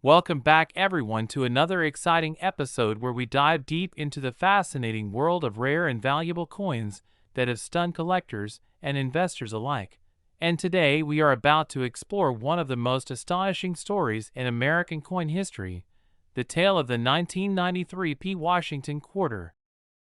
Welcome back, everyone, to another exciting episode where we dive deep into the fascinating world of rare and valuable coins that have stunned collectors and investors alike. And today we are about to explore one of the most astonishing stories in American coin history, the tale of the 1993 P. Washington quarter.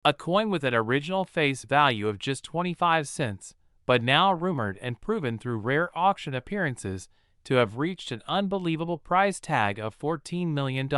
A coin with an original face value of just 25 cents, but now rumored and proven through rare auction appearances to have reached an unbelievable price tag of $14 million.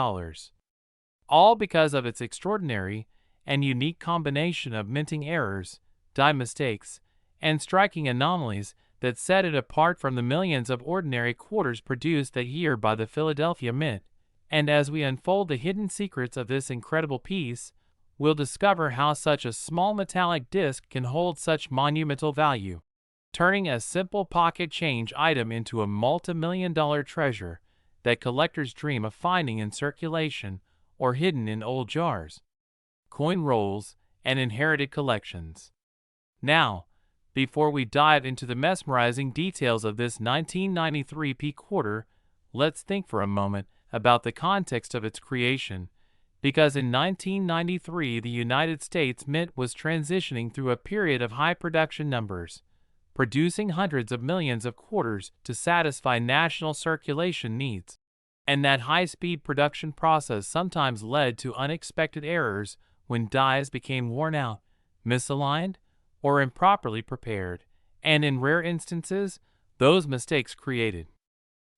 All because of its extraordinary and unique combination of minting errors, die mistakes, and striking anomalies that set it apart from the millions of ordinary quarters produced that year by the Philadelphia Mint. And as we unfold the hidden secrets of this incredible piece, we'll discover how such a small metallic disc can hold such monumental value, turning a simple pocket change item into a multi-million-dollar treasure that collectors dream of finding in circulation or hidden in old jars, coin rolls, and inherited collections. Now, before we dive into the mesmerizing details of this 1993 P quarter, let's think for a moment about the context of its creation, because in 1993 the United States Mint was transitioning through a period of high production numbers, producing hundreds of millions of quarters to satisfy national circulation needs. And that high-speed production process sometimes led to unexpected errors when dies became worn out, misaligned, or improperly prepared, and in rare instances, those mistakes created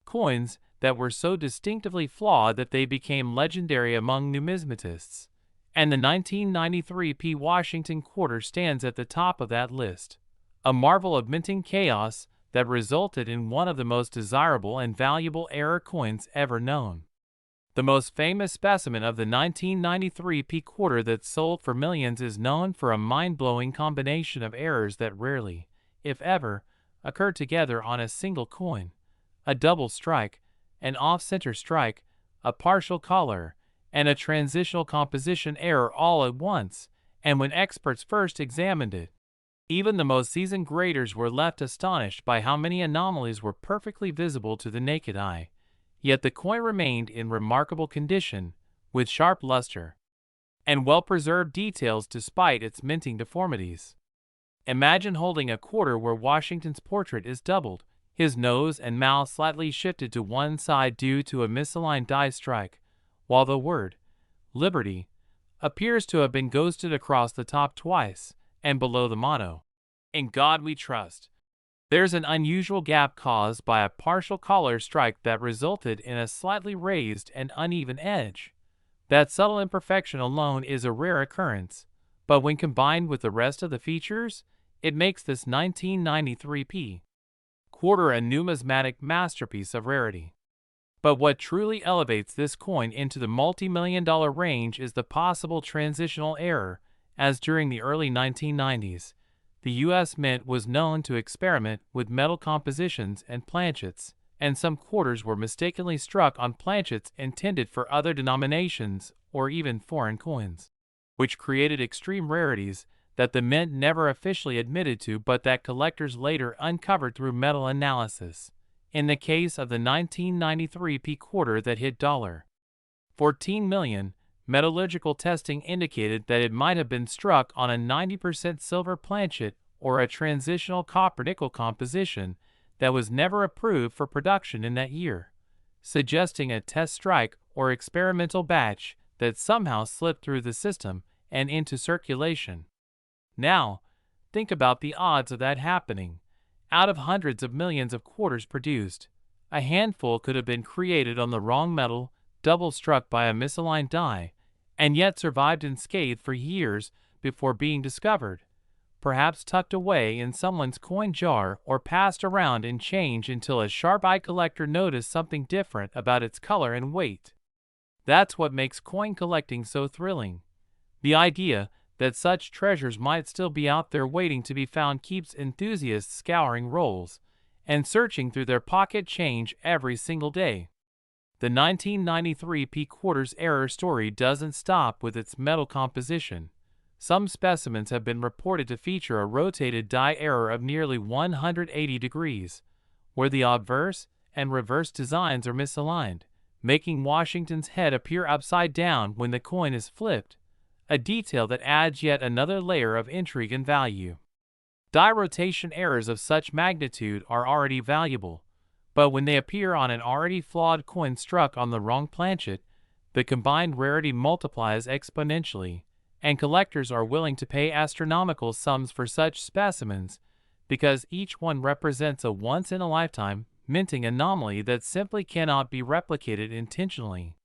coins that were so distinctively flawed that they became legendary among numismatists. And the 1993 P. Washington quarter stands at the top of that list. A marvel of minting chaos that resulted in one of the most desirable and valuable error coins ever known. The most famous specimen of the 1993 P quarter that sold for millions is known for a mind-blowing combination of errors that rarely, if ever, occur together on a single coin: a double strike, an off-center strike, a partial color, and a transitional composition error all at once. And when experts first examined it, even the most seasoned graders were left astonished by how many anomalies were perfectly visible to the naked eye. Yet the coin remained in remarkable condition, with sharp luster and well-preserved details despite its minting deformities. Imagine holding a quarter where Washington's portrait is doubled, his nose and mouth slightly shifted to one side due to a misaligned die strike, while the word "Liberty" appears to have been ghosted across the top twice, and below the motto, "In God We Trust." There's an unusual gap caused by a partial collar strike that resulted in a slightly raised and uneven edge. That subtle imperfection alone is a rare occurrence, but when combined with the rest of the features, it makes this 1993 P quarter a numismatic masterpiece of rarity. But what truly elevates this coin into the multi-million-dollar range is the possible transitional error, as during the early 1990s, the U.S. Mint was known to experiment with metal compositions and planchets, and some quarters were mistakenly struck on planchets intended for other denominations or even foreign coins, which created extreme rarities that the Mint never officially admitted to but that collectors later uncovered through metal analysis. In the case of the 1993 P quarter that hit $14 million, metallurgical testing indicated that it might have been struck on a 90% silver planchet or a transitional copper-nickel composition that was never approved for production in that year, suggesting a test strike or experimental batch that somehow slipped through the system and into circulation. Now, think about the odds of that happening. Out of hundreds of millions of quarters produced, a handful could have been created on the wrong metal, double struck by a misaligned die, and yet survived unscathed for years before being discovered, perhaps tucked away in someone's coin jar or passed around in change until a sharp-eyed collector noticed something different about its color and weight. That's what makes coin collecting so thrilling. The idea that such treasures might still be out there waiting to be found keeps enthusiasts scouring rolls and searching through their pocket change every single day. The 1993 P quarter's error story doesn't stop with its metal composition. Some specimens have been reported to feature a rotated die error of nearly 180 degrees, where the obverse and reverse designs are misaligned, making Washington's head appear upside down when the coin is flipped, a detail that adds yet another layer of intrigue and value. Die rotation errors of such magnitude are already valuable, but when they appear on an already flawed coin struck on the wrong planchet, the combined rarity multiplies exponentially, and collectors are willing to pay astronomical sums for such specimens because each one represents a once-in-a-lifetime minting anomaly that simply cannot be replicated intentionally.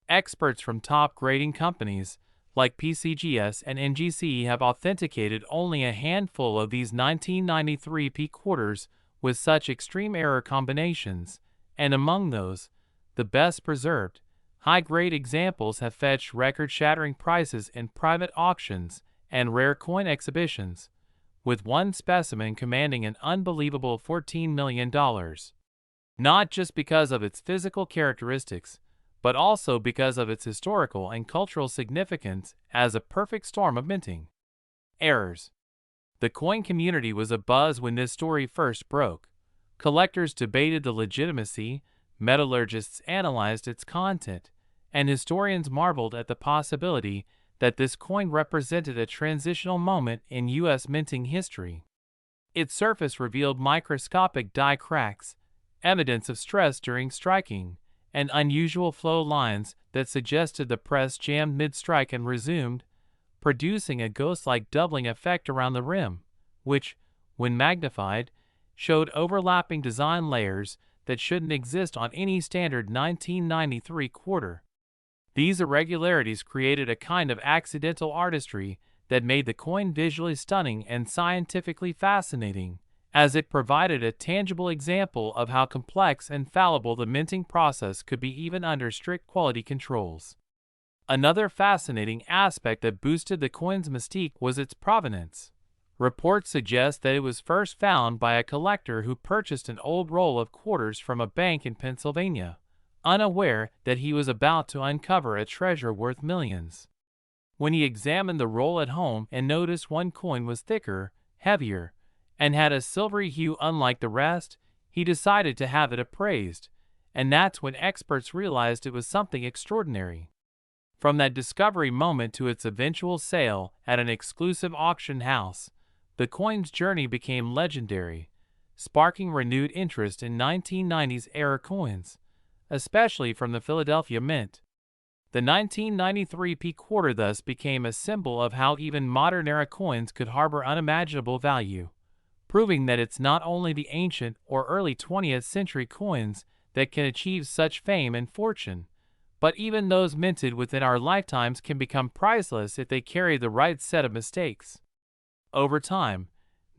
Experts from top grading companies like PCGS and NGC have authenticated only a handful of these 1993 P quarters with such extreme error combinations, and among those, the best preserved, high-grade examples have fetched record-shattering prices in private auctions and rare coin exhibitions, with one specimen commanding an unbelievable $14 million. Not just because of its physical characteristics, but also because of its historical and cultural significance as a perfect storm of minting errors. The coin community was abuzz when this story first broke. Collectors debated the legitimacy, metallurgists analyzed its content, and historians marveled at the possibility that this coin represented a transitional moment in U.S. minting history. Its surface revealed microscopic die cracks, evidence of stress during striking, and unusual flow lines that suggested the press jammed mid-strike and resumed, producing a ghost-like doubling effect around the rim, which, when magnified, showed overlapping design layers that shouldn't exist on any standard 1993 quarter. These irregularities created a kind of accidental artistry that made the coin visually stunning and scientifically fascinating, as it provided a tangible example of how complex and fallible the minting process could be even under strict quality controls. Another fascinating aspect that boosted the coin's mystique was its provenance. Reports suggest that it was first found by a collector who purchased an old roll of quarters from a bank in Pennsylvania, unaware that he was about to uncover a treasure worth millions. When he examined the roll at home and noticed one coin was thicker, heavier, and had a silvery hue unlike the rest, he decided to have it appraised, and that's when experts realized it was something extraordinary. From that discovery moment to its eventual sale at an exclusive auction house, the coin's journey became legendary, sparking renewed interest in 1990s era coins, especially from the Philadelphia Mint. The 1993 P quarter thus became a symbol of how even modern era coins could harbor unimaginable value, proving that it's not only the ancient or early 20th century coins that can achieve such fame and fortune, but even those minted within our lifetimes can become priceless if they carry the right set of mistakes. Over time,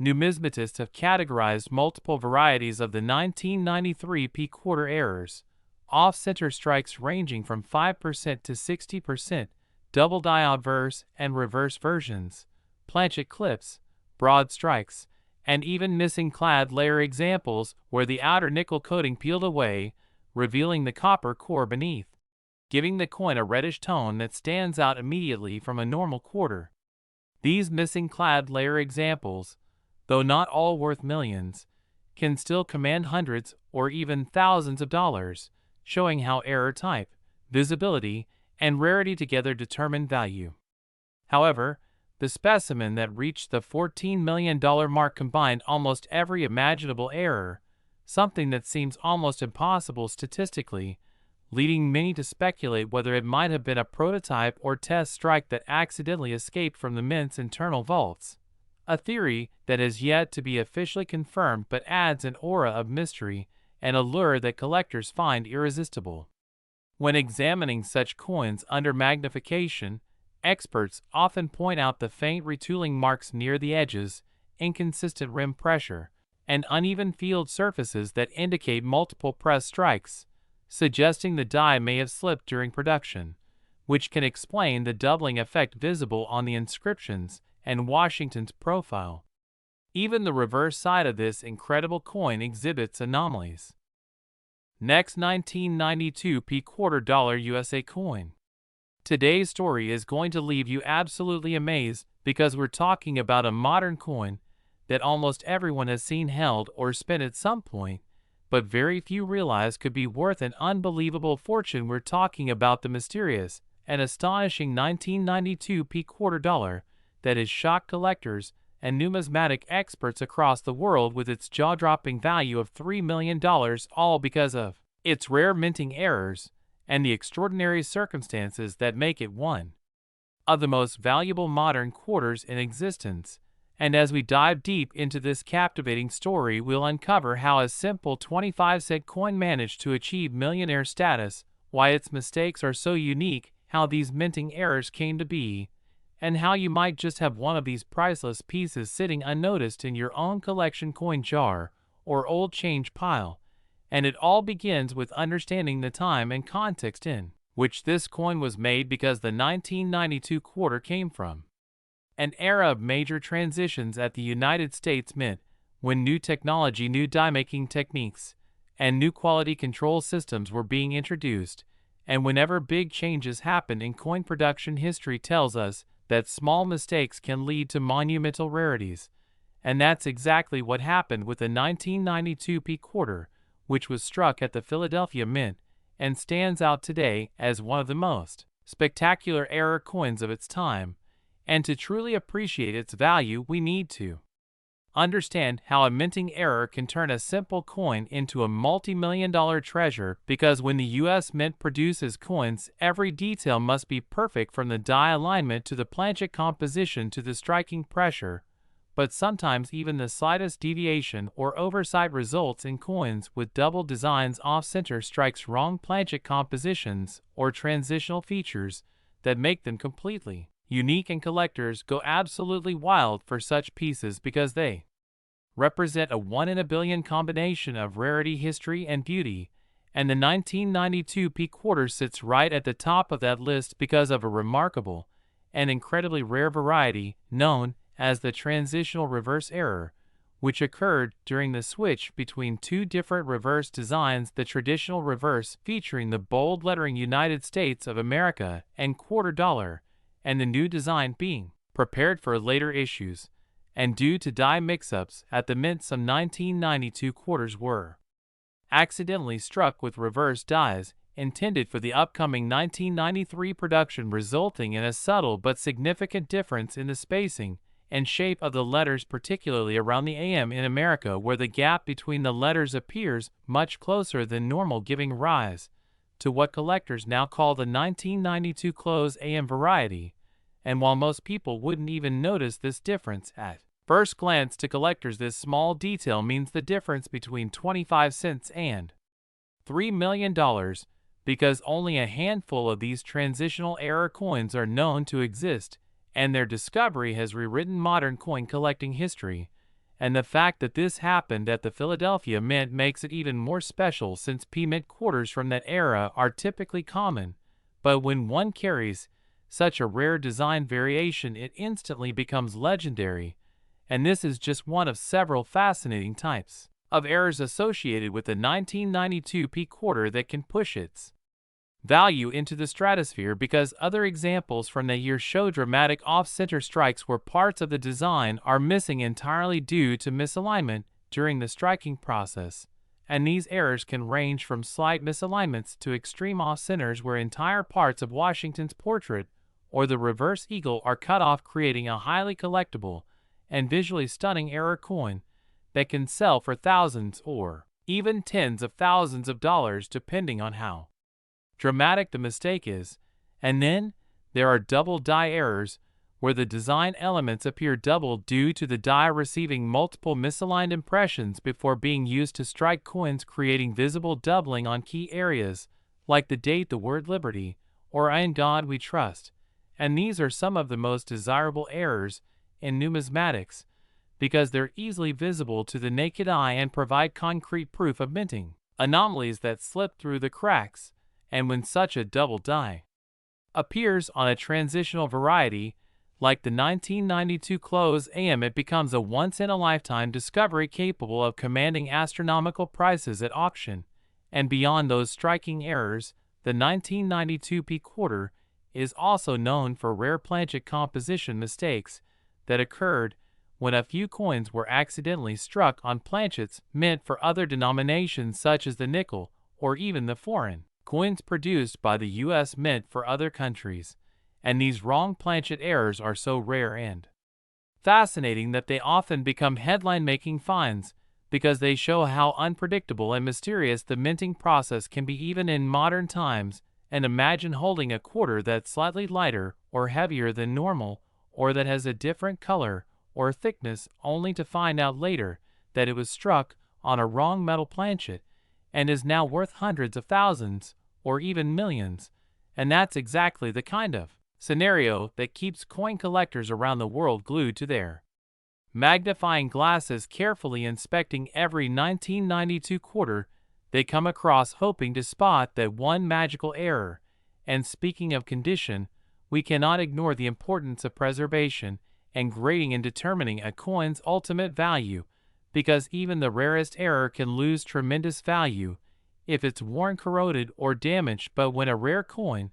numismatists have categorized multiple varieties of the 1993 P quarter errors, off-center strikes ranging from 5% to 60%, double die obverse and reverse versions, planchet clips, broad strikes, and even missing clad layer examples where the outer nickel coating peeled away, revealing the copper core beneath, giving the coin a reddish tone that stands out immediately from a normal quarter. These missing clad layer examples, though not all worth millions, can still command hundreds or even thousands of dollars, showing how error type, visibility, and rarity together determine value. However, the specimen that reached the $14 million mark combined almost every imaginable error, something that seems almost impossible statistically, leading many to speculate whether it might have been a prototype or test strike that accidentally escaped from the mint's internal vaults, a theory that has yet to be officially confirmed but adds an aura of mystery and allure that collectors find irresistible. When examining such coins under magnification, experts often point out the faint retooling marks near the edges, inconsistent rim pressure, and uneven field surfaces that indicate multiple press strikes, suggesting the die may have slipped during production, which can explain the doubling effect visible on the inscriptions and Washington's profile. Even the reverse side of this incredible coin exhibits anomalies. Next, 1992 P quarter dollar USA coin. Today's story is going to leave you absolutely amazed because we're talking about a modern coin that almost everyone has seen held or spent at some point but very few realize could be worth an unbelievable fortune. We're talking about the mysterious and astonishing 1992 P quarter dollar that has shocked collectors and numismatic experts across the world with its jaw-dropping value of $3 million, all because of its rare minting errors and the extraordinary circumstances that make it one of the most valuable modern quarters in existence. And as we dive deep into this captivating story, we'll uncover how a simple 25-cent coin managed to achieve millionaire status, why its mistakes are so unique, how these minting errors came to be, and how you might just have one of these priceless pieces sitting unnoticed in your own collection coin jar or old change pile. And it all begins with understanding the time and context in which this coin was made, because the 1992 quarter came from an era of major transitions at the United States Mint, when new technology, new die-making techniques, and new quality control systems were being introduced. And whenever big changes happen in coin production, history tells us that small mistakes can lead to monumental rarities. And that's exactly what happened with the 1992 P quarter, which was struck at the Philadelphia Mint and stands out today as one of the most spectacular error coins of its time. And to truly appreciate its value, we need to understand how a minting error can turn a simple coin into a multi-million-dollar treasure, because when the US Mint produces coins, every detail must be perfect, from the die alignment to the planchet composition to the striking pressure. But sometimes even the slightest deviation or oversight results in coins with double designs off-center, strikes, wrong planchet compositions, or transitional features that make them completely unique, and collectors go absolutely wild for such pieces because they represent a one-in-a-billion combination of rarity, history, and beauty. And the 1992 P quarter sits right at the top of that list because of a remarkable and incredibly rare variety known as the transitional reverse error, which occurred during the switch between two different reverse designs: the traditional reverse featuring the bold lettering United States of America and quarter dollar, and the new design being prepared for later issues. And due to die mix-ups at the Mint, some 1992 quarters were accidentally struck with reverse dies intended for the upcoming 1993 production, resulting in a subtle but significant difference in the spacing and shape of the letters, particularly around the AM in America, where the gap between the letters appears much closer than normal, giving rise to what collectors now call the 1992 close AM variety. And while most people wouldn't even notice this difference at first glance, to collectors this small detail means the difference between 25 cents and $3 million, because only a handful of these transitional error coins are known to exist, and their discovery has rewritten modern coin collecting history. And the fact that this happened at the Philadelphia Mint makes it even more special, since P-Mint quarters from that era are typically common. But when one carries such a rare design variation, it instantly becomes legendary. And this is just one of several fascinating types of errors associated with the 1992 P quarter that can push its value into the stratosphere, because other examples from that year show dramatic off-center strikes where parts of the design are missing entirely due to misalignment during the striking process. And these errors can range from slight misalignments to extreme off-centers where entire parts of Washington's portrait or the reverse eagle are cut off, creating a highly collectible and visually stunning error coin that can sell for thousands or even tens of thousands of dollars, depending on how dramatic the mistake is. And then there are double die errors, where the design elements appear double due to the die receiving multiple misaligned impressions before being used to strike coins, creating visible doubling on key areas like the date, the word liberty, or in God we trust. And these are some of the most desirable errors in numismatics, because they're easily visible to the naked eye and provide concrete proof of minting anomalies that slip through the cracks. And when such a double die appears on a transitional variety like the 1992 close AM, it becomes a once-in-a-lifetime discovery capable of commanding astronomical prices at auction. And beyond those striking errors, the 1992 P quarter is also known for rare planchet composition mistakes that occurred when a few coins were accidentally struck on planchets meant for other denominations such as the nickel or even the foreign coins produced by the U.S. Mint for other countries. And these wrong planchet errors are so rare and fascinating that they often become headline-making finds, because they show how unpredictable and mysterious the minting process can be even in modern times. And imagine holding a quarter that's slightly lighter or heavier than normal, or that has a different color or thickness, only to find out later that it was struck on a wrong metal planchet and is now worth hundreds of thousands or even millions. And that's exactly the kind of scenario that keeps coin collectors around the world glued to their magnifying glasses, carefully inspecting every 1992 quarter they come across, hoping to spot that one magical error. And speaking of condition, we cannot ignore the importance of preservation and grading in determining a coin's ultimate value, because even the rarest error can lose tremendous value if it's worn, corroded, or damaged. But when a rare coin,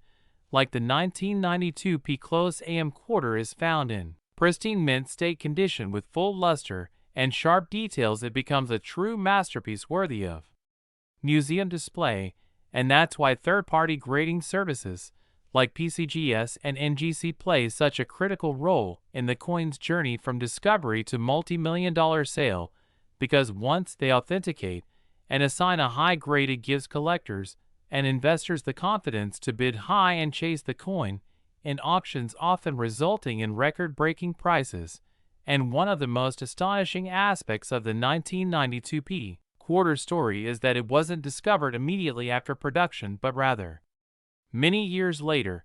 like the 1992 P close AM quarter, is found in pristine mint state condition with full luster and sharp details, it becomes a true masterpiece worthy of museum display. And that's why third-party grading services like PCGS and NGC play such a critical role in the coin's journey from discovery to multi-million-dollar sale, because once they authenticate and assign a high grade, it gives collectors and investors the confidence to bid high and chase the coin in auctions, often resulting in record-breaking prices. And one of the most astonishing aspects of the 1992 P quarter story is that it wasn't discovered immediately after production, but rather many years later,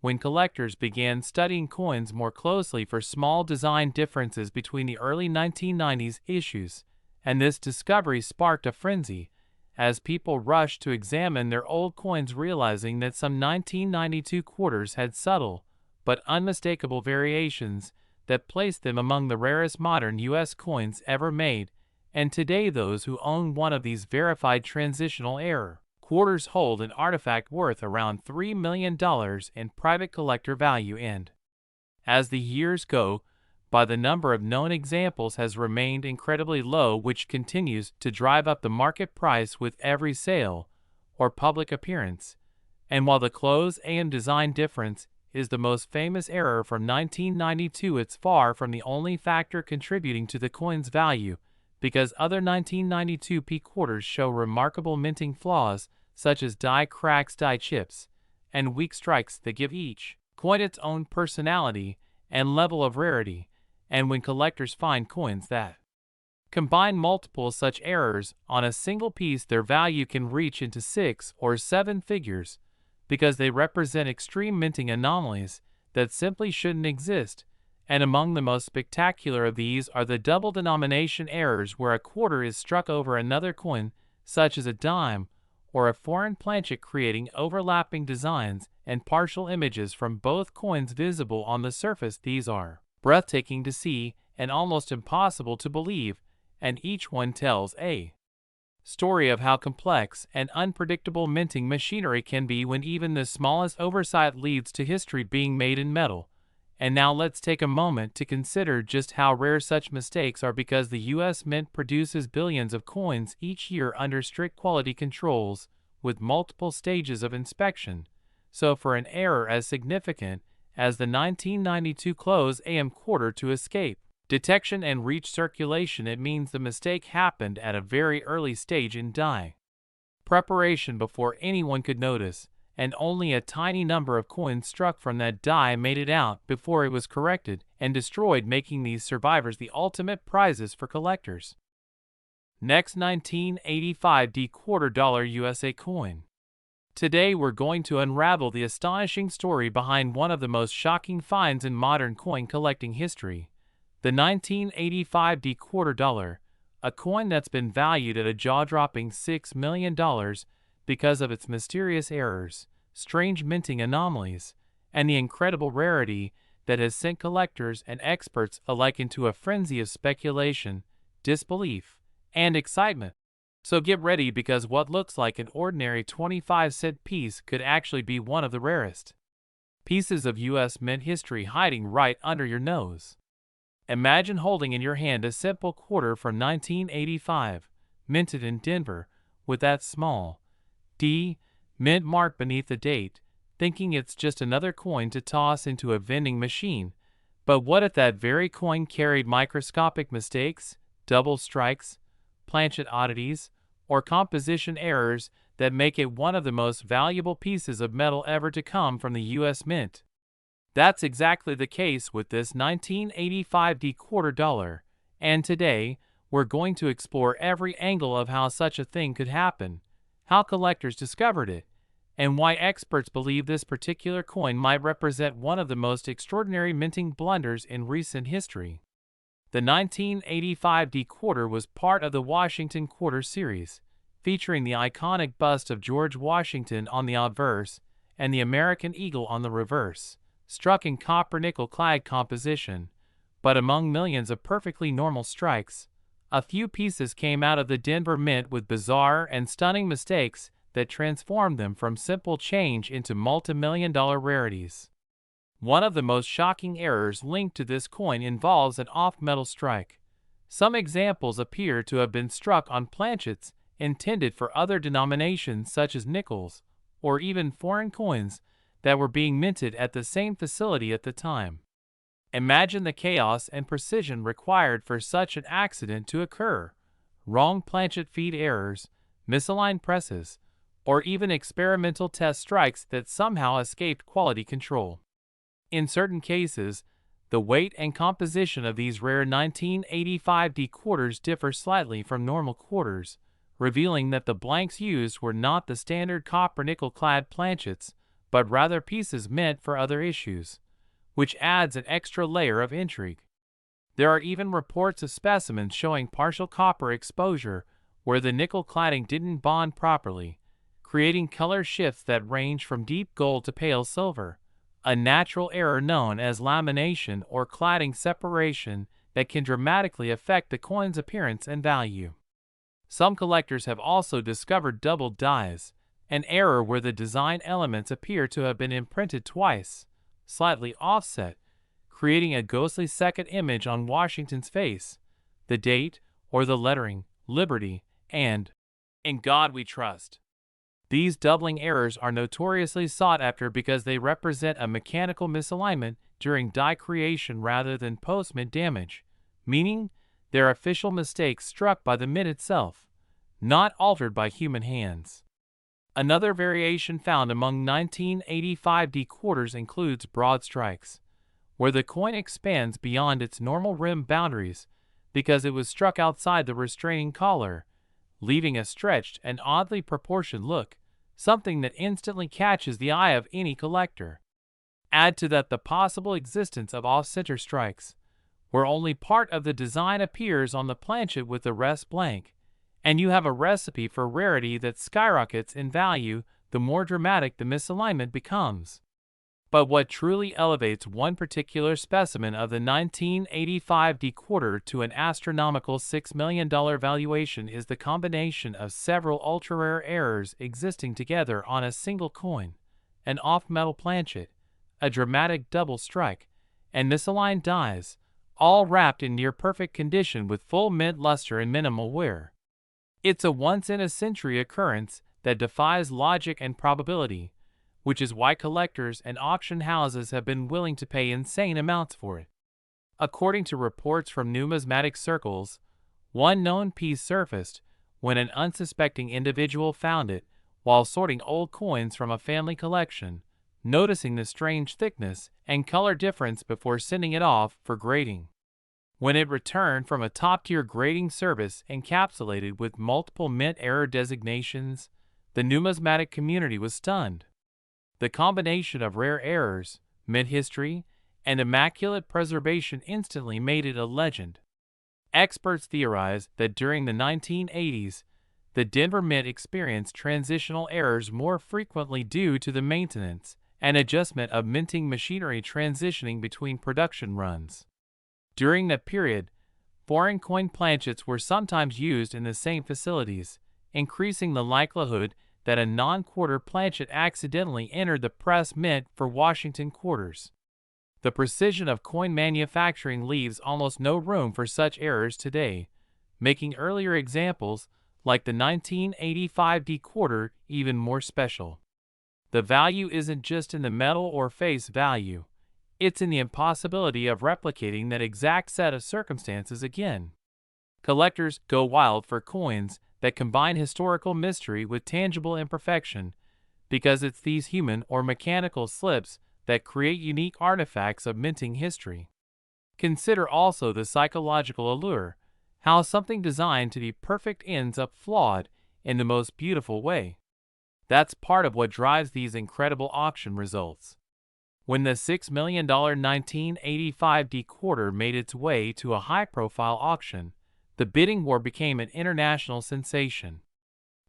when collectors began studying coins more closely for small design differences between the early 1990s issues. And this discovery sparked a frenzy as people rushed to examine their old coins, realizing that some 1992 quarters had subtle but unmistakable variations that placed them among the rarest modern U.S. coins ever made. And today, those who own one of these verified transitional error quarters hold an artifact worth around $3 million in private collector value. And as the years go by, the number of known examples has remained incredibly low, which continues to drive up the market price with every sale or public appearance. And while the close AM design difference is the most famous error from 1992, it's far from the only factor contributing to the coin's value, because other 1992 P quarters show remarkable minting flaws, such as die cracks, die chips, and weak strikes that give each coin its own personality and level of rarity. And when collectors find coins that combine multiple such errors on a single piece, their value can reach into 6 or 7 figures, because they represent extreme minting anomalies that simply shouldn't exist. And among the most spectacular of these are the double denomination errors, where a quarter is struck over another coin, such as a dime or a foreign planchet, creating overlapping designs and partial images from both coins visible on the surface. These are breathtaking to see and almost impossible to believe, and each one tells a story of how complex and unpredictable minting machinery can be, when even the smallest oversight leads to history being made in metal. And now let's take a moment to consider just how rare such mistakes are, because the U.S. Mint produces billions of coins each year under strict quality controls with multiple stages of inspection. So for an error as significant as the 1992 close AM quarter to escape detection and reach circulation, it means the mistake happened at a very early stage in die preparation, before anyone could notice, and only a tiny number of coins struck from that die made it out before it was corrected and destroyed, making these survivors the ultimate prizes for collectors. Next, 1985 D quarter dollar USA coin. Today we're going to unravel the astonishing story behind one of the most shocking finds in modern coin collecting history, the 1985 D quarter dollar, a coin that's been valued at a jaw-dropping $6 million because of its mysterious errors, strange minting anomalies, and the incredible rarity that has sent collectors and experts alike into a frenzy of speculation, disbelief, and excitement. So get ready, because what looks like an ordinary 25-cent piece could actually be one of the rarest pieces of U.S. Mint history hiding right under your nose. Imagine holding in your hand a simple quarter from 1985, minted in Denver, with that small D mint mark beneath the date, thinking it's just another coin to toss into a vending machine. But what if that very coin carried microscopic mistakes, double strikes, planchet oddities, or composition errors that make it one of the most valuable pieces of metal ever to come from the U.S. Mint? That's exactly the case with this 1985 D quarter dollar, and today, we're going to explore every angle of how such a thing could happen, how collectors discovered it, and why experts believe this particular coin might represent one of the most extraordinary minting blunders in recent history. The 1985 D quarter was part of the Washington Quarter series, featuring the iconic bust of George Washington on the obverse and the American eagle on the reverse, struck in copper-nickel clad composition. But among millions of perfectly normal strikes, a few pieces came out of the Denver Mint with bizarre and stunning mistakes that transformed them from simple change into multi-million-dollar rarities. One of the most shocking errors linked to this coin involves an off-metal strike. Some examples appear to have been struck on planchets intended for other denominations such as nickels, or even foreign coins that were being minted at the same facility at the time. Imagine the chaos and precision required for such an accident to occur. Wrong planchet feed errors, misaligned presses, or even experimental test strikes that somehow escaped quality control. In certain cases, the weight and composition of these rare 1985 D quarters differ slightly from normal quarters, revealing that the blanks used were not the standard copper-nickel clad planchets, but rather pieces meant for other issues, which adds an extra layer of intrigue. There are even reports of specimens showing partial copper exposure where the nickel cladding didn't bond properly, creating color shifts that range from deep gold to pale silver, a natural error known as lamination or cladding separation that can dramatically affect the coin's appearance and value. Some collectors have also discovered double dyes, an error where the design elements appear to have been imprinted twice, slightly offset, creating a ghostly second image on Washington's face, the date, or the lettering, Liberty, and "In God We Trust." These doubling errors are notoriously sought after because they represent a mechanical misalignment during die creation rather than post-mint damage, meaning they're official mistakes struck by the mint itself, not altered by human hands. Another variation found among 1985 D quarters includes broad strikes, where the coin expands beyond its normal rim boundaries because it was struck outside the restraining collar, leaving a stretched and oddly proportioned look, something that instantly catches the eye of any collector. Add to that the possible existence of off-center strikes, where only part of the design appears on the planchet with the rest blank, and you have a recipe for rarity that skyrockets in value the more dramatic the misalignment becomes. But what truly elevates one particular specimen of the 1985 D quarter to an astronomical $6 million valuation is the combination of several ultra-rare errors existing together on a single coin: an off-metal planchet, a dramatic double strike, and misaligned dies, all wrapped in near-perfect condition with full mint luster and minimal wear. It's a once-in-a-century occurrence that defies logic and probability, which is why collectors and auction houses have been willing to pay insane amounts for it. According to reports from numismatic circles, one known piece surfaced when an unsuspecting individual found it while sorting old coins from a family collection, noticing the strange thickness and color difference before sending it off for grading. When it returned from a top-tier grading service encapsulated with multiple mint error designations, the numismatic community was stunned. The combination of rare errors, mint history, and immaculate preservation instantly made it a legend. Experts theorize that during the 1980s, the Denver Mint experienced transitional errors more frequently due to the maintenance and adjustment of minting machinery transitioning between production runs. During that period, foreign coin planchets were sometimes used in the same facilities, increasing the likelihood that a non-quarter planchet accidentally entered the press mint for Washington quarters. The precision of coin manufacturing leaves almost no room for such errors today, making earlier examples, like the 1985 D quarter, even more special. The value isn't just in the metal or face value, it's in the impossibility of replicating that exact set of circumstances again. Collectors go wild for coins that combine historical mystery with tangible imperfection, because it's these human or mechanical slips that create unique artifacts of minting history. Consider also the psychological allure, how something designed to be perfect ends up flawed in the most beautiful way. That's part of what drives these incredible auction results. When the $6 million 1985 D quarter made its way to a high-profile auction, the bidding war became an international sensation.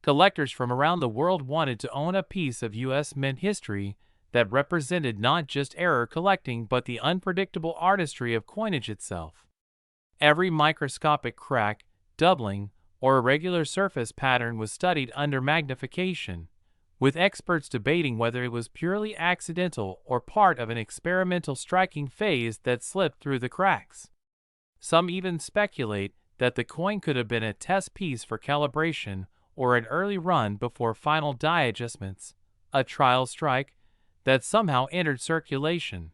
Collectors from around the world wanted to own a piece of U.S. mint history that represented not just error collecting but the unpredictable artistry of coinage itself. Every microscopic crack, doubling, or irregular surface pattern was studied under magnification, with experts debating whether it was purely accidental or part of an experimental striking phase that slipped through the cracks. Some even speculate that the coin could have been a test piece for calibration or an early run before final die adjustments, a trial strike that somehow entered circulation.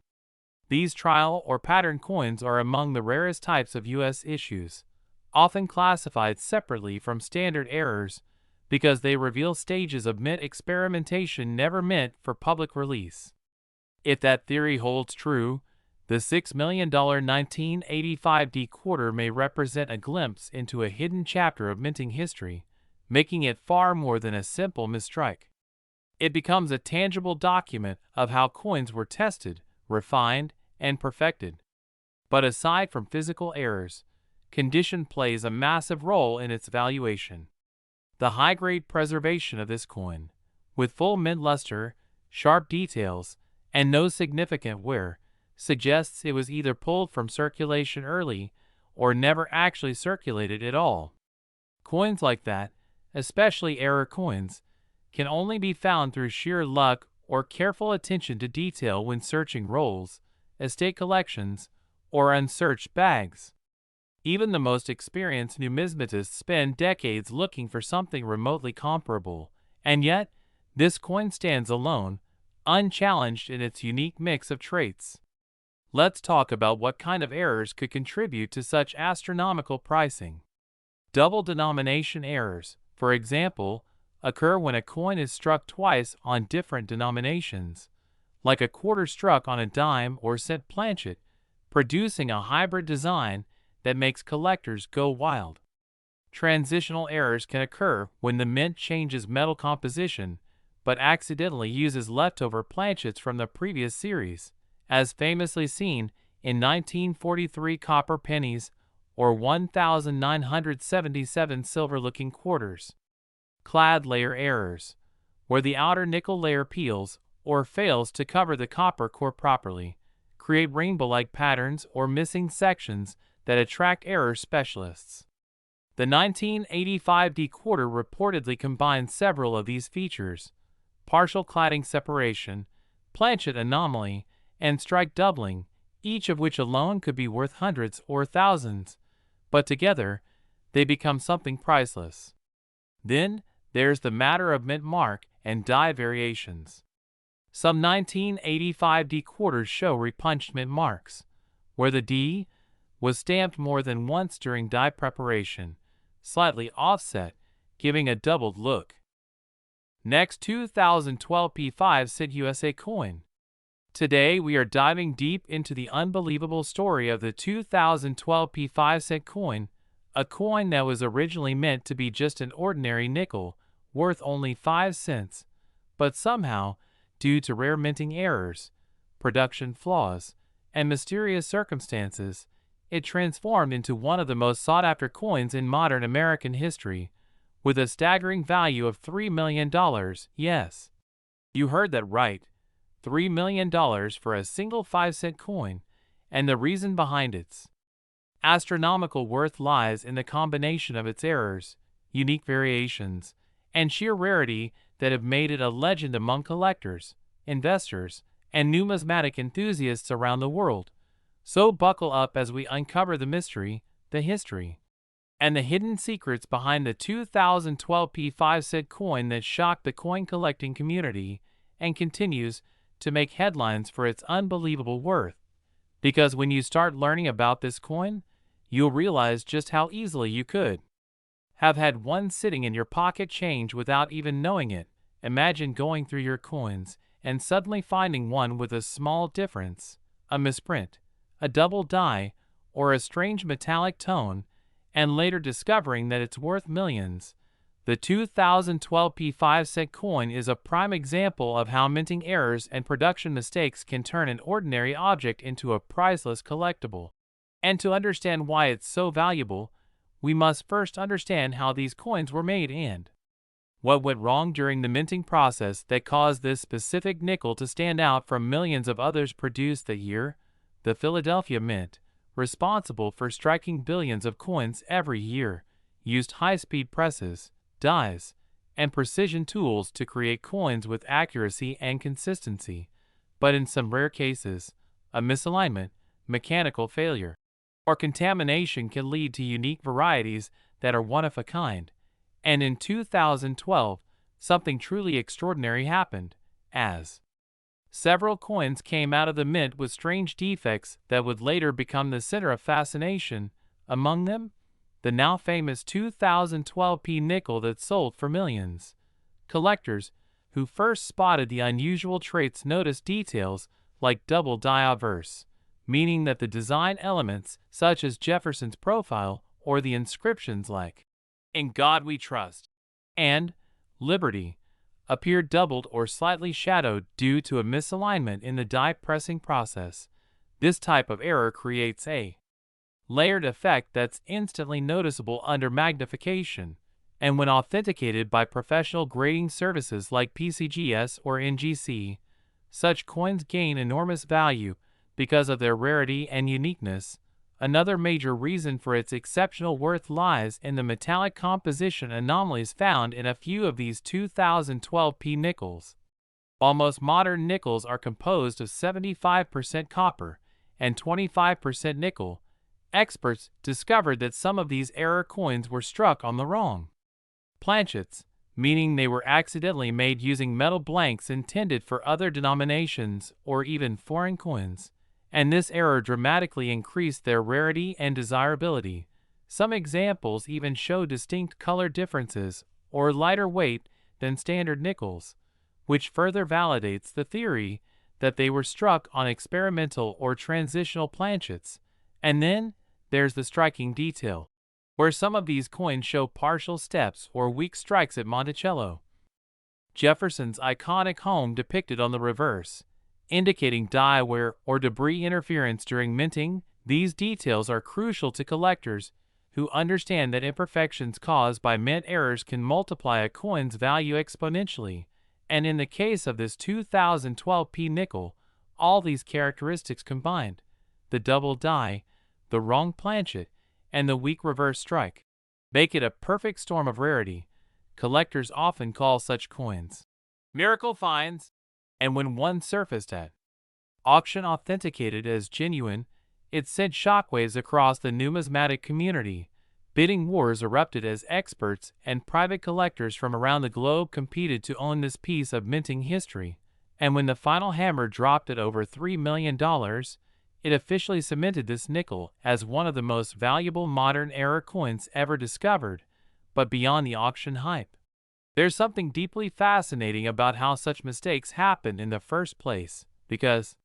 These trial or pattern coins are among the rarest types of U.S. issues, often classified separately from standard errors because they reveal stages of mint experimentation never meant for public release. If that theory holds true, the $6 million 1985 D quarter may represent a glimpse into a hidden chapter of minting history, making it far more than a simple mistrike. It becomes a tangible document of how coins were tested, refined, and perfected. But aside from physical errors, condition plays a massive role in its valuation. The high-grade preservation of this coin, with full mint luster, sharp details, and no significant wear, suggests it was either pulled from circulation early or never actually circulated at all. Coins like that, especially error coins, can only be found through sheer luck or careful attention to detail when searching rolls, estate collections, or unsearched bags. Even the most experienced numismatists spend decades looking for something remotely comparable, and yet, this coin stands alone, unchallenged in its unique mix of traits. Let's talk about what kind of errors could contribute to such astronomical pricing. Double denomination errors, for example, occur when a coin is struck twice on different denominations, like a quarter struck on a dime or cent planchet, producing a hybrid design that makes collectors go wild. Transitional errors can occur when the mint changes metal composition, but accidentally uses leftover planchets from the previous series, as famously seen in 1943 copper pennies or 1977 silver-looking quarters. Clad layer errors, where the outer nickel layer peels or fails to cover the copper core properly, create rainbow-like patterns or missing sections that attract error specialists. The 1985 D quarter reportedly combines several of these features: partial cladding separation, planchet anomaly, and strike doubling, each of which alone could be worth hundreds or thousands, but together they become something priceless. Then there's the matter of mint mark and die variations. Some 1985 D quarters show repunched mint marks, where the D was stamped more than once during die preparation, slightly offset, giving a doubled look. Next, 2012 P5 cent USA coin. Today we are diving deep into the unbelievable story of the 2012 P5 cent coin, a coin that was originally meant to be just an ordinary nickel, worth only 5 cents, but somehow, due to rare minting errors, production flaws, and mysterious circumstances, it transformed into one of the most sought-after coins in modern American history, with a staggering value of $3 million. Yes, you heard that right, $3 million for a single 5-cent coin, and the reason behind its astronomical worth lies in the combination of its errors, unique variations, and sheer rarity that have made it a legend among collectors, investors, and numismatic enthusiasts around the world. So buckle up as we uncover the mystery, the history, and the hidden secrets behind the 2012 P5 coin that shocked the coin collecting community and continues to make headlines for its unbelievable worth. Because when you start learning about this coin, you'll realize just how easily you could have had one sitting in your pocket change without even knowing it. Imagine going through your coins and suddenly finding one with a small difference, a misprint, a double die, or a strange metallic tone, and later discovering that it's worth millions. The 2012 P5 coin is a prime example of how minting errors and production mistakes can turn an ordinary object into a priceless collectible. And to understand why it's so valuable, we must first understand how these coins were made and what went wrong during the minting process that caused this specific nickel to stand out from millions of others produced that year. The Philadelphia Mint, responsible for striking billions of coins every year, used high-speed presses, dies, and precision tools to create coins with accuracy and consistency. But in some rare cases, a misalignment, mechanical failure, or contamination can lead to unique varieties that are one of a kind. And in 2012, something truly extraordinary happened, as several coins came out of the mint with strange defects that would later become the center of fascination. Among them, the now famous 2012 P nickel that sold for millions. Collectors who first spotted the unusual traits noticed details like double die obverse, meaning that the design elements, such as Jefferson's profile or the inscriptions like "In God We Trust" and "Liberty," appeared doubled or slightly shadowed due to a misalignment in the die pressing process. This type of error creates a layered effect that's instantly noticeable under magnification, and when authenticated by professional grading services like PCGS or NGC, such coins gain enormous value because of their rarity and uniqueness. Another major reason for its exceptional worth lies in the metallic composition anomalies found in a few of these 2012 P nickels. While most modern nickels are composed of 75% copper and 25% nickel, experts discovered that some of these error coins were struck on the wrong planchets, meaning they were accidentally made using metal blanks intended for other denominations or even foreign coins, and this error dramatically increased their rarity and desirability. Some examples even show distinct color differences or lighter weight than standard nickels, which further validates the theory that they were struck on experimental or transitional planchets. And then there's the striking detail, where some of these coins show partial steps or weak strikes at Monticello, Jefferson's iconic home, depicted on the reverse, indicating die wear or debris interference during minting. These details are crucial to collectors who understand that imperfections caused by mint errors can multiply a coin's value exponentially. And in the case of this 2012 P nickel, all these characteristics combined, the double die, the wrong planchet, and the weak reverse strike, make it a perfect storm of rarity. Collectors often call such coins miracle finds, and when one surfaced at auction authenticated as genuine, it sent shockwaves across the numismatic community. Bidding wars erupted as experts and private collectors from around the globe competed to own this piece of minting history. And when the final hammer dropped at over $3 million, it officially cemented this nickel as one of the most valuable modern era coins ever discovered. But beyond the auction hype, there's something deeply fascinating about how such mistakes happen in the first place, because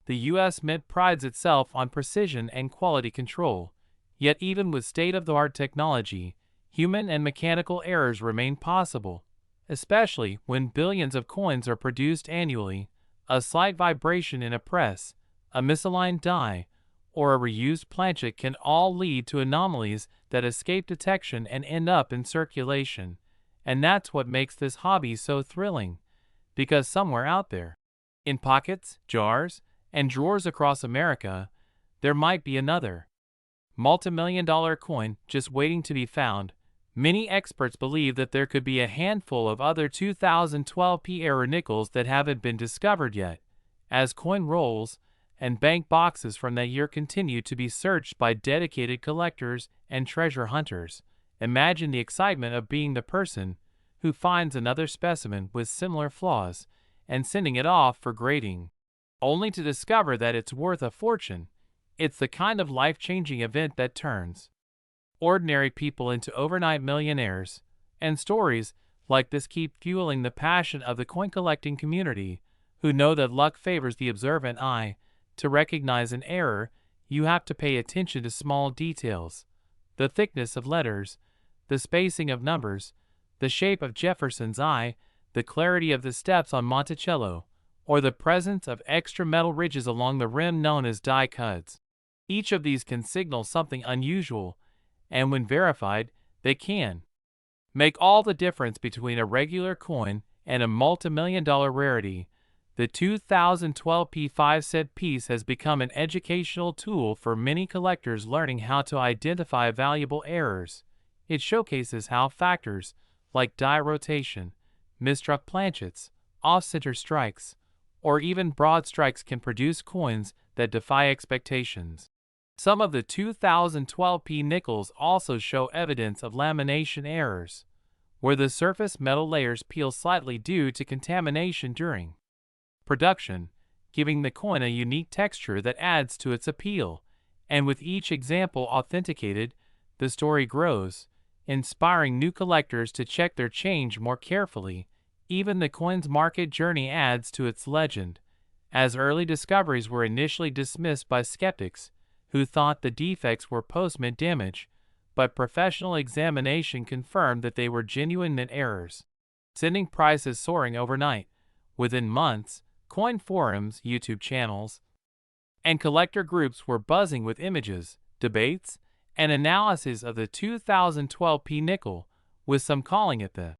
the U.S. Mint prides itself on precision and quality control. Yet even with state-of-the-art technology, human and mechanical errors remain possible, especially when billions of coins are produced annually. A slight vibration in a press, a misaligned die, or a reused planchet can all lead to anomalies that escape detection and end up in circulation. And that's what makes this hobby so thrilling, because somewhere out there, in pockets, jars, and drawers across America, there might be another multi-million-dollar coin just waiting to be found. Many experts believe that there could be a handful of other 2012 P era nickels that haven't been discovered yet, as coin rolls and bank boxes from that year continue to be searched by dedicated collectors and treasure hunters. Imagine the excitement of being the person who finds another specimen with similar flaws and sending it off for grading, only to discover that it's worth a fortune. It's the kind of life-changing event that turns ordinary people into overnight millionaires, and stories like this keep fueling the passion of the coin-collecting community, who know that luck favors the observant eye. To recognize an error, you have to pay attention to small details: the thickness of letters, the spacing of numbers, the shape of Jefferson's eye, the clarity of the steps on Monticello, or the presence of extra metal ridges along the rim known as die cuts. Each of these can signal something unusual, and when verified, they can make all the difference between a regular coin and a multi-million-dollar rarity. The 2012 P5-cent piece has become an educational tool for many collectors learning how to identify valuable errors. It showcases how factors like die rotation, misstruck planchets, off-center strikes, or even broad strikes can produce coins that defy expectations. Some of the 2012 P nickels also show evidence of lamination errors, where the surface metal layers peel slightly due to contamination during production, giving the coin a unique texture that adds to its appeal. And with each example authenticated, the story grows, inspiring new collectors to check their change more carefully. Even the coin's market journey adds to its legend, as early discoveries were initially dismissed by skeptics who thought the defects were post-mint damage, but professional examination confirmed that they were genuine mint errors, sending prices soaring overnight. Within months, coin forums, YouTube channels, and collector groups were buzzing with images, debates, and analysis of the 2012 P nickel, with some calling it the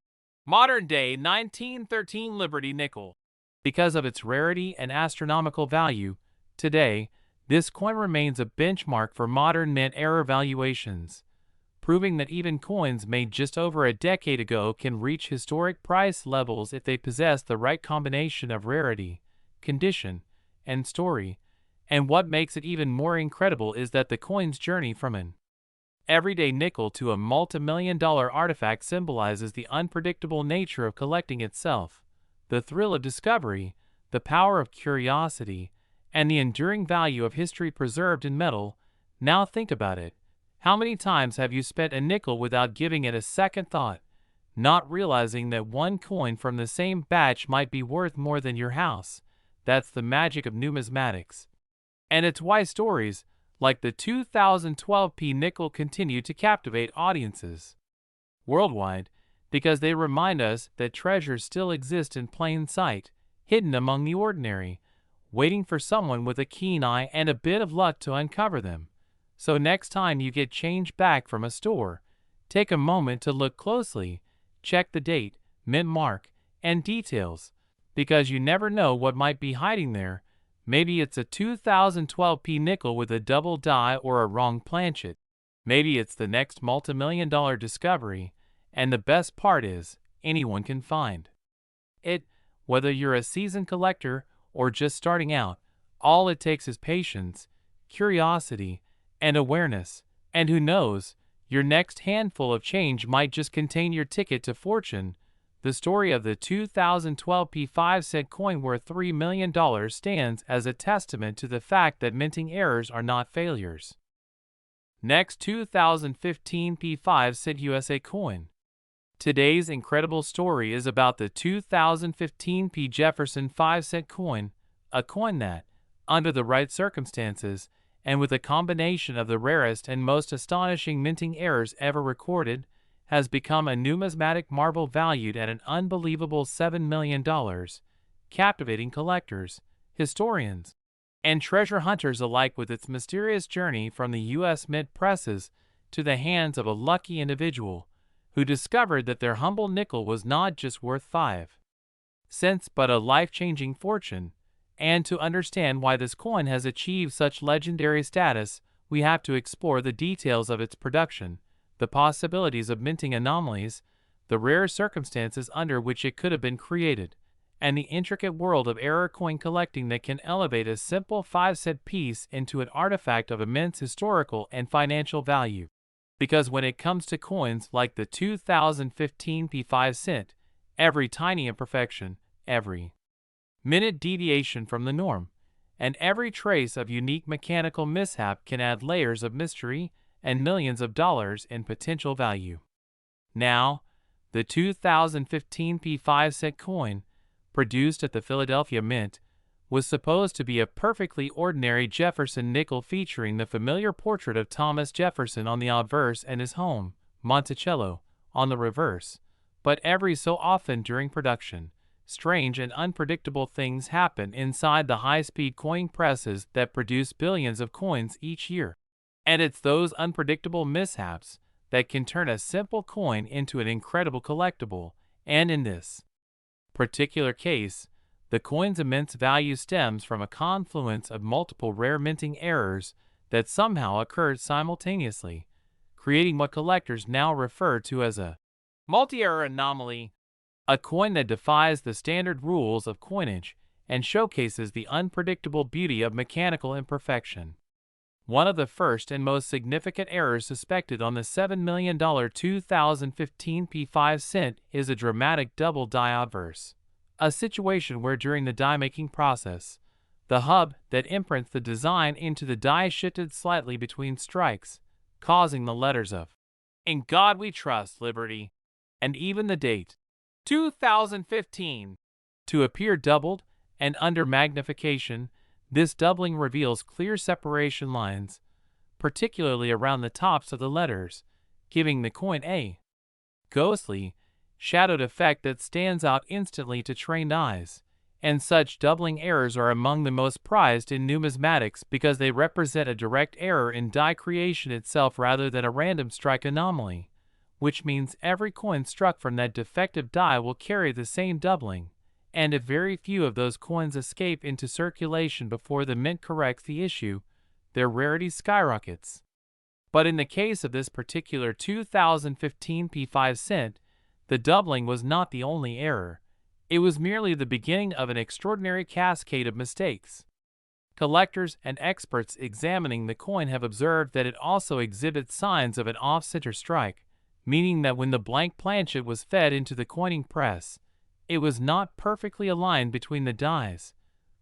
modern-day 1913 Liberty nickel. Because of its rarity and astronomical value, today, this coin remains a benchmark for modern mint error valuations, proving that even coins made just over a decade ago can reach historic price levels if they possess the right combination of rarity, condition, and story. And what makes it even more incredible is that the coin's journey from an everyday nickel to a multi-million-dollar artifact symbolizes the unpredictable nature of collecting itself, the thrill of discovery, the power of curiosity, and the enduring value of history preserved in metal. Now think about it. How many times have you spent a nickel without giving it a second thought, not realizing that one coin from the same batch might be worth more than your house? That's the magic of numismatics. And it's why stories like the 2012 P nickel continue to captivate audiences worldwide, because they remind us that treasures still exist in plain sight, hidden among the ordinary, waiting for someone with a keen eye and a bit of luck to uncover them. So next time you get change back from a store, take a moment to look closely, check the date, mint mark, and details, because you never know what might be hiding there. Maybe it's a 2012 P nickel with a double die or a wrong planchet. Maybe it's the next multi-million-dollar discovery, and the best part is, anyone can find it. Whether you're a seasoned collector or just starting out, all it takes is patience, curiosity, and awareness. And who knows, your next handful of change might just contain your ticket to fortune. The story of the 2012 P5-cent coin worth $3 million stands as a testament to the fact that minting errors are not failures. Next, 2015 P5-cent USA coin. Today's incredible story is about the 2015 P. Jefferson 5-cent coin, a coin that, under the right circumstances, and with a combination of the rarest and most astonishing minting errors ever recorded, has become a numismatic marvel valued at an unbelievable $7 million, captivating collectors, historians, and treasure hunters alike with its mysterious journey from the U.S. Mint presses to the hands of a lucky individual who discovered that their humble nickel was not just worth 5 cents but a life-changing fortune. And to understand why this coin has achieved such legendary status, we have to explore the details of its production, the possibilities of minting anomalies, the rare circumstances under which it could have been created, and the intricate world of error coin collecting that can elevate a simple 5-cent piece into an artifact of immense historical and financial value. Because when it comes to coins like the 2015 P5 cent, every tiny imperfection, every minute deviation from the norm, and every trace of unique mechanical mishap can add layers of mystery and millions of dollars in potential value. Now, the 2015 P5 cent coin, produced at the Philadelphia Mint, was supposed to be a perfectly ordinary Jefferson nickel featuring the familiar portrait of Thomas Jefferson on the obverse and his home, Monticello, on the reverse. But every so often during production, strange and unpredictable things happen inside the high-speed coin presses that produce billions of coins each year. And it's those unpredictable mishaps that can turn a simple coin into an incredible collectible, and in this particular case, the coin's immense value stems from a confluence of multiple rare minting errors that somehow occurred simultaneously, creating what collectors now refer to as a multi-error anomaly, a coin that defies the standard rules of coinage and showcases the unpredictable beauty of mechanical imperfection. One of the first and most significant errors suspected on the $7 million 2015 P5 cent is a dramatic double die obverse, a situation where during the die-making process, the hub that imprints the design into the die shifted slightly between strikes, causing the letters of "In God We Trust, Liberty," and even the date 2015 to appear doubled, and under magnification, this doubling reveals clear separation lines, particularly around the tops of the letters, giving the coin a ghostly, shadowed effect that stands out instantly to trained eyes. And such doubling errors are among the most prized in numismatics because they represent a direct error in die creation itself rather than a random strike anomaly, which means every coin struck from that defective die will carry the same doubling, and if very few of those coins escape into circulation before the mint corrects the issue, their rarity skyrockets. But in the case of this particular 2015 P5 cent, the doubling was not the only error. It was merely the beginning of an extraordinary cascade of mistakes. Collectors and experts examining the coin have observed that it also exhibits signs of an off-center strike, meaning that when the blank planchet was fed into the coining press, it was not perfectly aligned between the dies,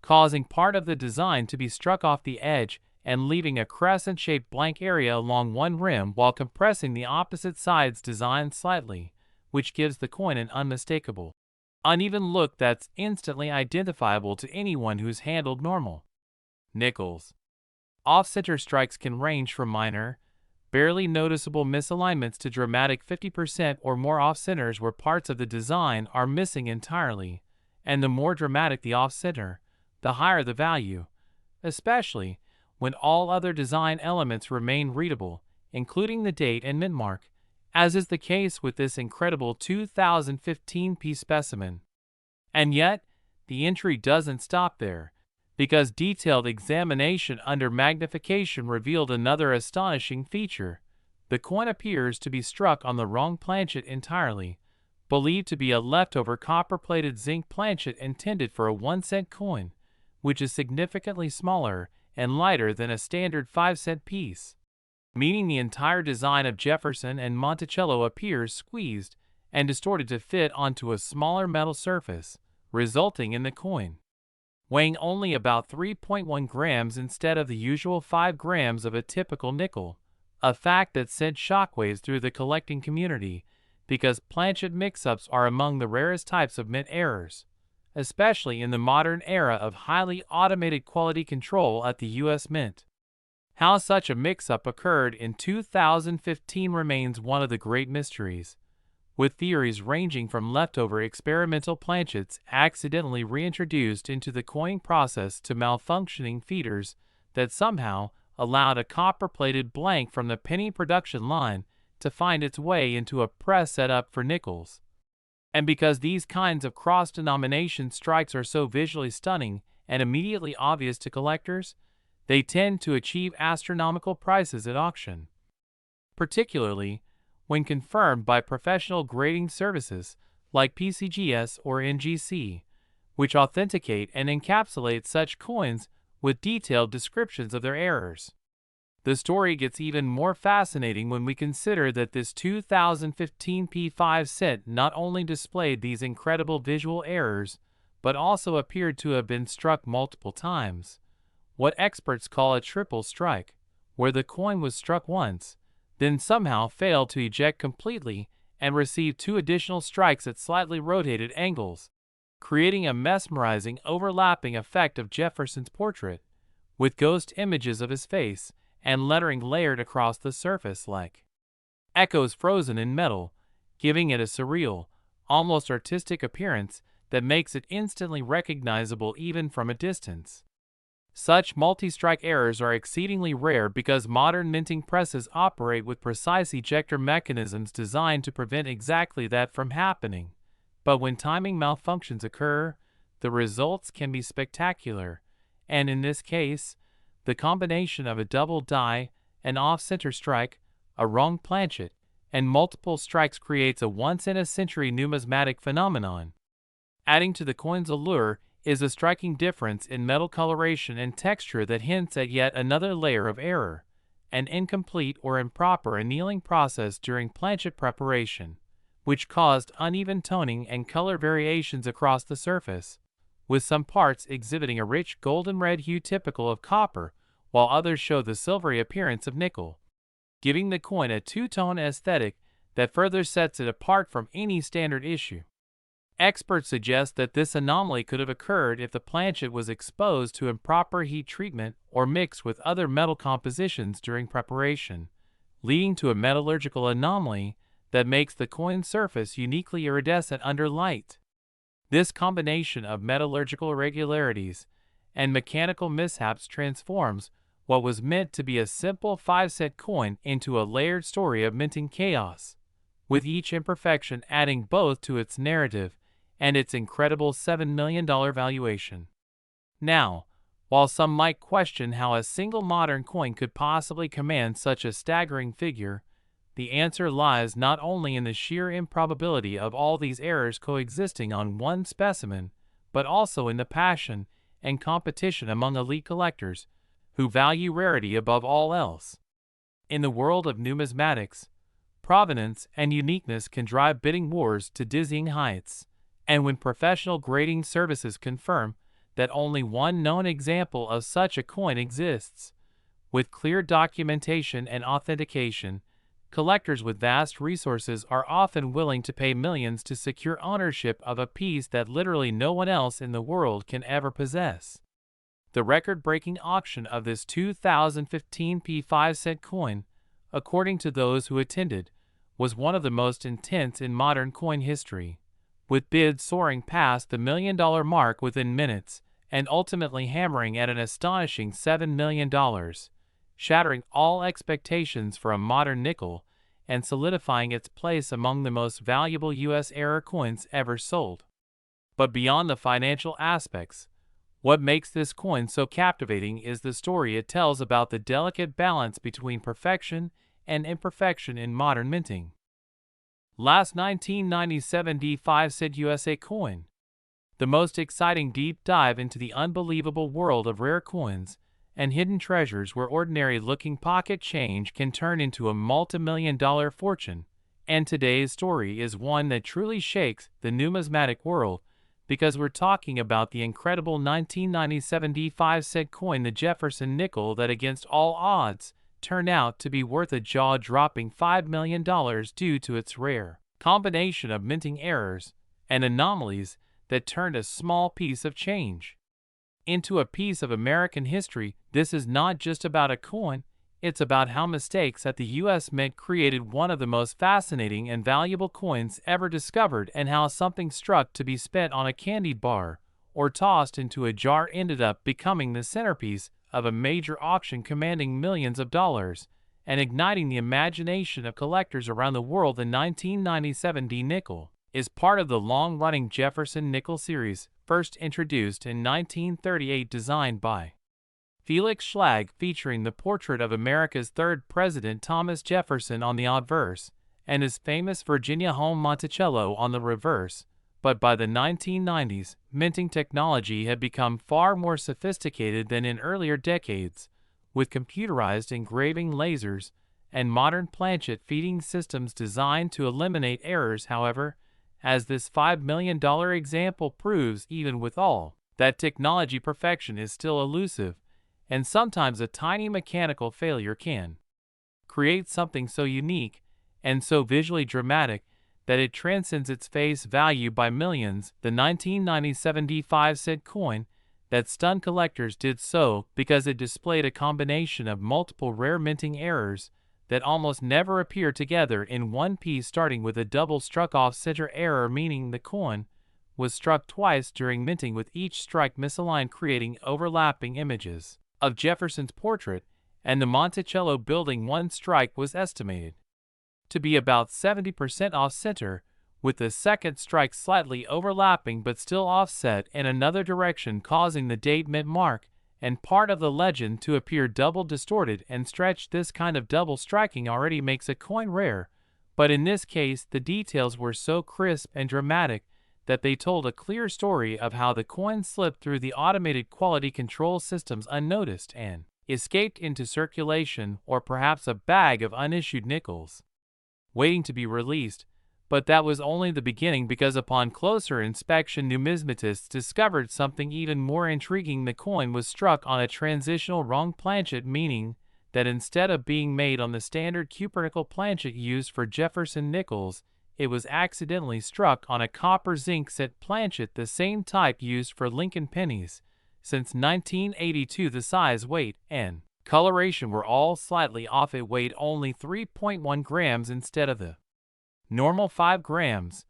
causing part of the design to be struck off the edge and leaving a crescent-shaped blank area along one rim while compressing the opposite side's design slightly, which gives the coin an unmistakable, uneven look that's instantly identifiable to anyone who's handled normal nickels. Off-center strikes can range from minor, barely noticeable misalignments to dramatic 50% or more off-centers where parts of the design are missing entirely, and the more dramatic the off-center, the higher the value, especially when all other design elements remain readable, including the date and mint mark, as is the case with this incredible 2015 P specimen. And yet, the intrigue doesn't stop there, because detailed examination under magnification revealed another astonishing feature. The coin appears to be struck on the wrong planchet entirely, believed to be a leftover copper-plated zinc planchet intended for a 1-cent coin, which is significantly smaller and lighter than a standard 5-cent piece, meaning the entire design of Jefferson and Monticello appears squeezed and distorted to fit onto a smaller metal surface, resulting in the coin weighing only about 3.1 grams instead of the usual 5 grams of a typical nickel, a fact that sent shockwaves through the collecting community because planchet mix-ups are among the rarest types of mint errors, especially in the modern era of highly automated quality control at the U.S. Mint. How such a mix-up occurred in 2015 remains one of the great mysteries, with theories ranging from leftover experimental planchets accidentally reintroduced into the coining process to malfunctioning feeders that somehow allowed a copper-plated blank from the penny production line to find its way into a press set up for nickels. And because these kinds of cross-denomination strikes are so visually stunning and immediately obvious to collectors, they tend to achieve astronomical prices at auction, particularly when confirmed by professional grading services like PCGS or NGC, which authenticate and encapsulate such coins with detailed descriptions of their errors. The story gets even more fascinating when we consider that this 2015 P5 cent not only displayed these incredible visual errors, but also appeared to have been struck multiple times. What experts call a triple strike, where the coin was struck once, then somehow failed to eject completely and received 2 additional strikes at slightly rotated angles, creating a mesmerizing overlapping effect of Jefferson's portrait, with ghost images of his face and lettering layered across the surface like echoes frozen in metal, giving it a surreal, almost artistic appearance that makes it instantly recognizable even from a distance. Such multi-strike errors are exceedingly rare because modern minting presses operate with precise ejector mechanisms designed to prevent exactly that from happening. But when timing malfunctions occur, the results can be spectacular, and in this case, the combination of a double die, an off-center strike, a wrong planchet, and multiple strikes creates a once-in-a-century numismatic phenomenon. Adding to the coin's allure is a striking difference in metal coloration and texture that hints at yet another layer of error, an incomplete or improper annealing process during planchet preparation, which caused uneven toning and color variations across the surface, with some parts exhibiting a rich golden red hue typical of copper, while others show the silvery appearance of nickel, giving the coin a two-tone aesthetic that further sets it apart from any standard issue. Experts suggest that this anomaly could have occurred if the planchet was exposed to improper heat treatment or mixed with other metal compositions during preparation, leading to a metallurgical anomaly that makes the coin's surface uniquely iridescent under light. This combination of metallurgical irregularities and mechanical mishaps transforms what was meant to be a simple 5-cent coin into a layered story of minting chaos, with each imperfection adding both to its narrative and its incredible $7 million valuation. Now, while some might question how a single modern coin could possibly command such a staggering figure, the answer lies not only in the sheer improbability of all these errors coexisting on one specimen, but also in the passion and competition among elite collectors, who value rarity above all else. In the world of numismatics, provenance and uniqueness can drive bidding wars to dizzying heights, and when professional grading services confirm that only one known example of such a coin exists, with clear documentation and authentication, collectors with vast resources are often willing to pay millions to secure ownership of a piece that literally no one else in the world can ever possess. The record-breaking auction of this 2015 P5-cent coin, according to those who attended, was one of the most intense in modern coin history, with bids soaring past the $1 million mark within minutes and ultimately hammering at an astonishing $7 million, shattering all expectations for a modern nickel and solidifying its place among the most valuable U.S. era coins ever sold. But beyond the financial aspects, what makes this coin so captivating is the story it tells about the delicate balance between perfection and imperfection in modern minting. Last 1997 D5 USA coin. The most exciting deep dive into the unbelievable world of rare coins and hidden treasures where ordinary-looking pocket change can turn into a multi-million-dollar fortune. And today's story is one that truly shakes the numismatic world, because we're talking about the incredible 1997 D5 coin, the Jefferson nickel, that against all odds turned out to be worth a jaw-dropping $5 million due to its rare combination of minting errors and anomalies that turned a small piece of change into a piece of American history. This is not just about a coin, it's about how mistakes at the U.S. Mint created one of the most fascinating and valuable coins ever discovered, and how something struck to be spent on a candy bar or tossed into a jar ended up becoming the centerpiece of a major auction commanding millions of dollars and igniting the imagination of collectors around the world. The 1997 D nickel is part of the long-running Jefferson nickel series, first introduced in 1938, designed by Felix Schlag, featuring the portrait of America's third president Thomas Jefferson on the obverse and his famous Virginia home Monticello on the reverse, But by the 1990s, minting technology had become far more sophisticated than in earlier decades, with computerized engraving lasers and modern planchet feeding systems designed to eliminate errors. However, as this $5 million example proves, even with all that technology, perfection is still elusive, and sometimes a tiny mechanical failure can create something so unique and so visually dramatic that it transcends its face value by millions. The 1997 5-cent coin that stunned collectors did so because it displayed a combination of multiple rare minting errors that almost never appear together in one piece, starting with a double struck off-center error, meaning the coin was struck twice during minting, with each strike misaligned, creating overlapping images of Jefferson's portrait and the Monticello building. One strike was estimated to be about 70% off-center, with the second strike slightly overlapping but still offset in another direction, causing the date mint mark and part of the legend to appear double distorted and stretched. This kind of double striking already makes a coin rare, but in this case the details were so crisp and dramatic that they told a clear story of how the coin slipped through the automated quality control systems unnoticed and escaped into circulation, or perhaps a bag of unissued nickels waiting to be released. But that was only the beginning, because upon closer inspection, numismatists discovered something even more intriguing. The coin was struck on a transitional wrong planchet, meaning that instead of being made on the standard cupronickel planchet used for Jefferson nickels, it was accidentally struck on a copper zinc set planchet, the same type used for Lincoln pennies. Since 1982, the size, weight, and coloration were all slightly off. It weighed only 3.1 grams instead of the normal 5 grams,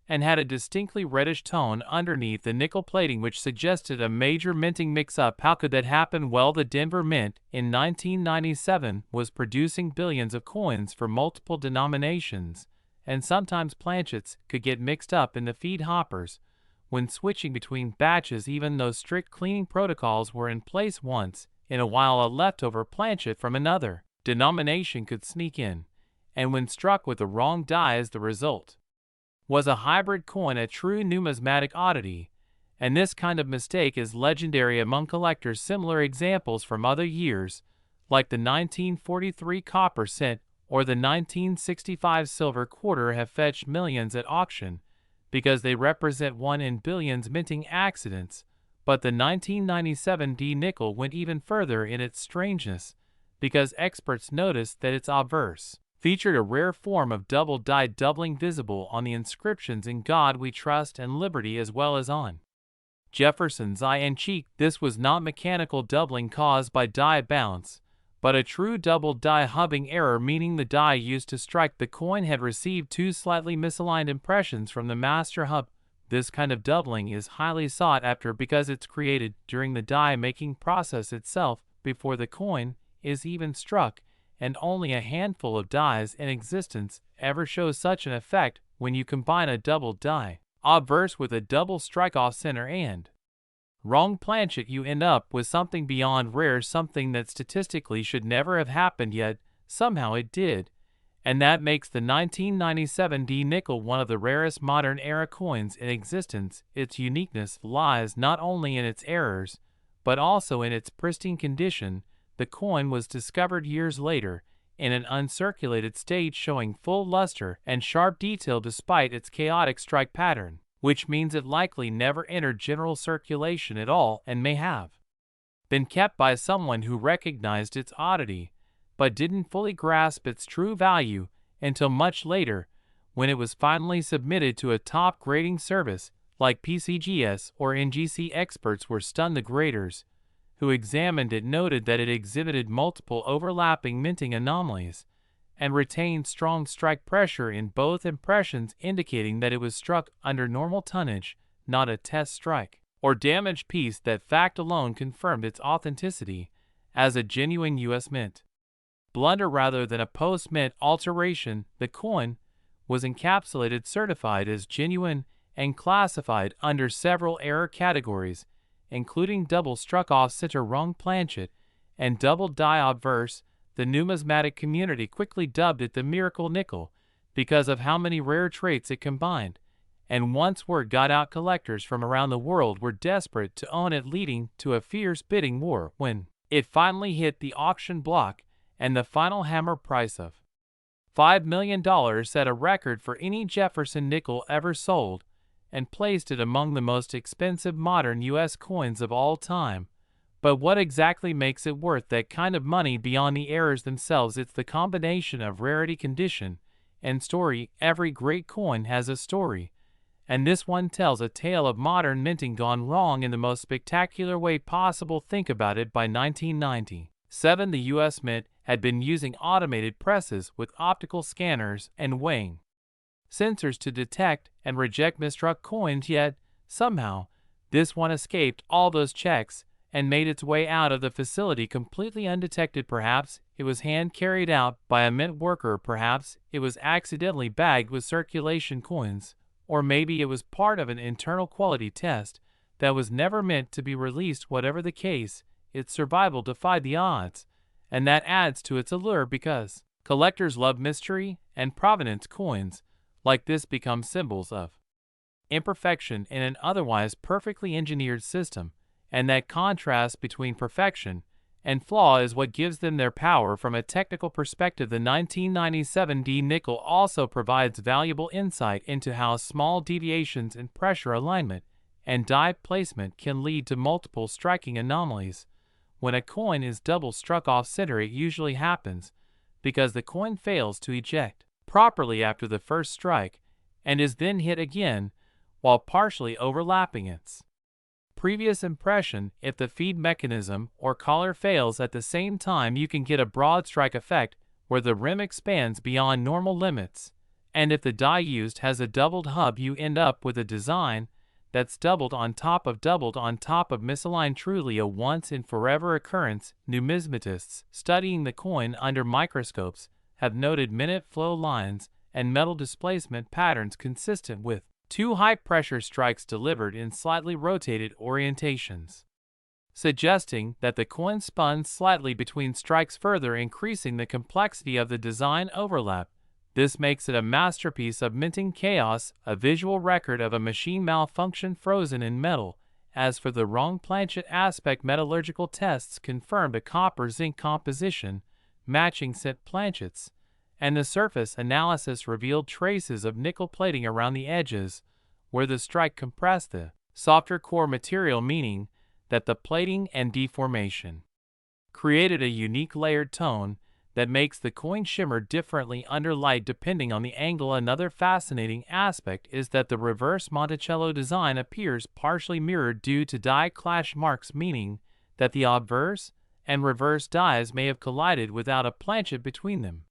and had a distinctly reddish tone underneath the nickel plating, which suggested a major minting mix-up. How could that happen? Well, the Denver Mint in 1997 was producing billions of coins for multiple denominations, and sometimes planchets could get mixed up in the feed hoppers when switching between batches. Even though strict cleaning protocols were in place, once in a while a leftover planchet from another denomination could sneak in, and when struck with the wrong die as the result was a hybrid coin, a true numismatic oddity. And this kind of mistake is legendary among collectors. Similar examples from other years, like the 1943 copper cent or the 1965 silver quarter, have fetched millions at auction because they represent one in billions minting accidents. But the 1997 D nickel went even further in its strangeness, because experts noticed that its obverse featured a rare form of double die doubling visible on the inscriptions "In God We Trust" and "Liberty," as well as on Jefferson's eye and cheek. This was not mechanical doubling caused by die bounce, but a true double die hubbing error, meaning the die used to strike the coin had received two slightly misaligned impressions from the master hub. This kind of doubling is highly sought after because it's created during the die making process itself, before the coin is even struck, and only a handful of dies in existence ever show such an effect. When you combine a double die obverse with a double strike off center and wrong planchet, you end up with something beyond rare, something that statistically should never have happened, yet somehow it did. And that makes the 1997 D nickel one of the rarest modern era coins in existence. Its uniqueness lies not only in its errors, but also in its pristine condition. The coin was discovered years later in an uncirculated state, showing full luster and sharp detail despite its chaotic strike pattern, which means it likely never entered general circulation at all and may have been kept by someone who recognized its oddity but didn't fully grasp its true value until much later, when it was finally submitted to a top grading service like PCGS or NGC. Experts were stunned. The graders who examined it noted that it exhibited multiple overlapping minting anomalies and retained strong strike pressure in both impressions, indicating that it was struck under normal tonnage, not a test strike or damaged piece. That fact alone confirmed its authenticity as a genuine U.S. Mint blunder rather than a post-mint alteration. The coin was encapsulated, certified as genuine, and classified under several error categories, including double struck off center wrong planchet and double die obverse. The numismatic community quickly dubbed it the miracle nickel because of how many rare traits it combined, and once word got out, collectors from around the world were desperate to own it, leading to a fierce bidding war. When it finally hit the auction block, and the final hammer price of $5 million set a record for any Jefferson nickel ever sold, and placed it among the most expensive modern U.S. coins of all time. But what exactly makes it worth that kind of money beyond the errors themselves? It's the combination of rarity, condition, and story. Every great coin has a story, and this one tells a tale of modern minting gone wrong in the most spectacular way possible. Think about it. By 1997, the U.S. Mint had been using automated presses with optical scanners and weighing sensors to detect and reject misstruck coins, yet somehow this one escaped all those checks and made its way out of the facility completely undetected. Perhaps it was hand carried out by a mint worker, perhaps it was accidentally bagged with circulation coins, or maybe it was part of an internal quality test that was never meant to be released. Whatever the case, its survival defied the odds, and that adds to its allure because collectors love mystery, and provenance coins like this become symbols of imperfection in an otherwise perfectly engineered system, and that contrast between perfection and flaw is what gives them their power. From a technical perspective, the 1997 D nickel also provides valuable insight into how small deviations in pressure alignment and die placement can lead to multiple striking anomalies. When a coin is double struck off center, it usually happens because the coin fails to eject properly after the first strike and is then hit again while partially overlapping its previous impression. If the feed mechanism or collar fails at the same time, you can get a broad strike effect where the rim expands beyond normal limits, and if the die used has a doubled hub, you end up with a design that's doubled on top of misaligned. Truly a once and forever occurrence. Numismatists studying the coin under microscopes have noted minute flow lines and metal displacement patterns consistent with two high-pressure strikes delivered in slightly rotated orientations, suggesting that the coin spun slightly between strikes, further increasing the complexity of the design overlap. This makes it a masterpiece of minting chaos, a visual record of a machine malfunction frozen in metal. As for the wrong planchet aspect, metallurgical tests confirmed a copper-zinc composition matching set planchets, and the surface analysis revealed traces of nickel plating around the edges where the strike compressed the softer core material, meaning that the plating and deformation created a unique layered tone that makes the coin shimmer differently under light depending on the angle. Another fascinating aspect is that the reverse Monticello design appears partially mirrored due to die clash marks, meaning that the obverse and reverse dies may have collided without a planchet between them.